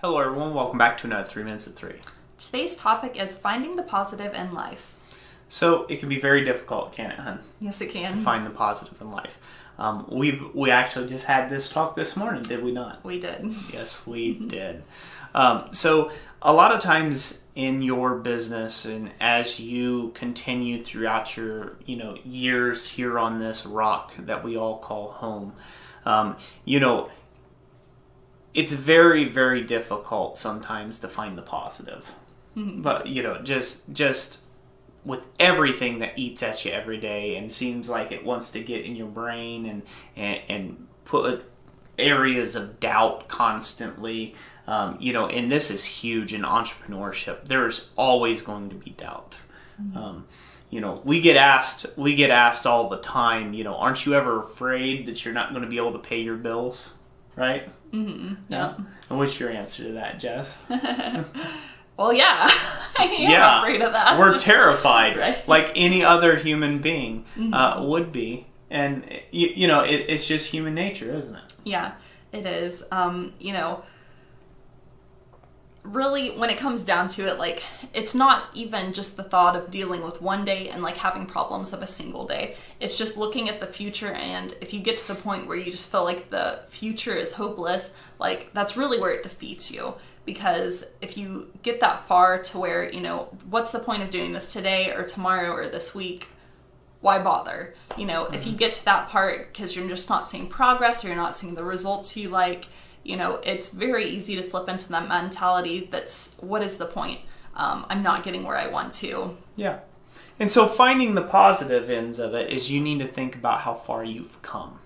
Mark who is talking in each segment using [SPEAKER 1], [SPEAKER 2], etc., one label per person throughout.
[SPEAKER 1] Hello everyone, welcome back to another 3 Minutes at 3.
[SPEAKER 2] Today's topic is finding the positive in life.
[SPEAKER 1] So it can be very difficult, can't it, hun?
[SPEAKER 2] Yes, it
[SPEAKER 1] To
[SPEAKER 2] can.
[SPEAKER 1] find the positive in life. We actually just had this talk this morning, did we not?
[SPEAKER 2] We did.
[SPEAKER 1] Yes, we did. So a lot of times in your business and as you continue throughout your years here on this rock that we all call home, it's very, very difficult sometimes to find the positive.
[SPEAKER 2] Mm-hmm.
[SPEAKER 1] But, just with everything that eats at you every day and seems like it wants to get in your brain and put areas of doubt constantly, and this is huge in entrepreneurship. There's always going to be doubt. Mm-hmm. We get asked all the time, aren't you ever afraid that you're not going to be able to pay your bills? Right?
[SPEAKER 2] Mm-hmm.
[SPEAKER 1] Yeah. And what's your answer to that, Jess?
[SPEAKER 2] Well, yeah. I am afraid of that.
[SPEAKER 1] We're terrified,
[SPEAKER 2] Right.
[SPEAKER 1] like any other human being
[SPEAKER 2] Mm-hmm.
[SPEAKER 1] would be. And, it's just human nature, isn't it?
[SPEAKER 2] Yeah, it is. Really, when it comes down to it, like, it's not even just the thought of dealing with one day and, like, having problems of a single day. It's just looking at the future, and if you get to the point where you just feel like the future is hopeless, like, that's really where it defeats you. Because if you get that far to where, what's the point of doing this today or tomorrow or this week? Why bother? If you get to that part because you're just not seeing progress or you're not seeing the results you like, it's very easy to slip into that mentality that's, what is the point? I'm not getting where I want to.
[SPEAKER 1] Yeah. And so finding the positive ends of it is you need to think about how far you've come.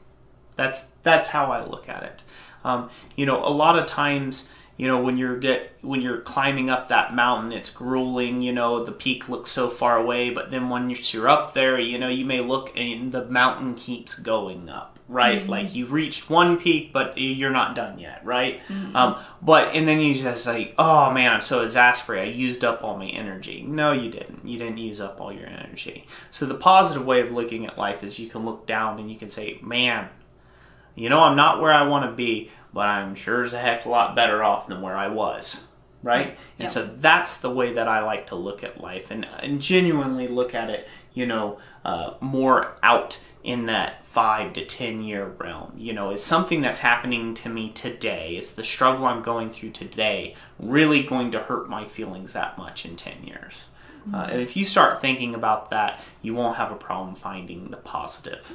[SPEAKER 1] That's how I look at it. A lot of times, when you're climbing up that mountain, it's grueling, the peak looks so far away, but then when you're up there, you may look and the mountain keeps going up, right? Mm-hmm. Like you reached one peak, but you're not done yet, right? Mm-hmm. And then you just like, oh man, I'm so exasperated. I used up all my energy. No, you didn't. You didn't use up all your energy. So the positive way of looking at life is you can look down and you can say, man, I'm not where I want to be, but I'm sure as a heck a lot better off than where I was, right? And so that's the way that I like to look at life and genuinely look at it, more out in that 5 to 10 year realm. It's something that's happening to me today. It's the struggle I'm going through today really going to hurt my feelings that much in 10 years. And if you start thinking about that, you won't have a problem finding the positive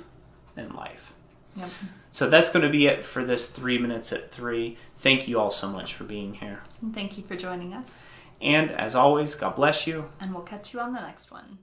[SPEAKER 1] in life.
[SPEAKER 2] Yep.
[SPEAKER 1] So that's going to be it for this 3 Minutes at 3. Thank you all so much for being here.
[SPEAKER 2] And thank you for joining us.
[SPEAKER 1] And as always, God bless you.
[SPEAKER 2] And we'll catch you on the next one.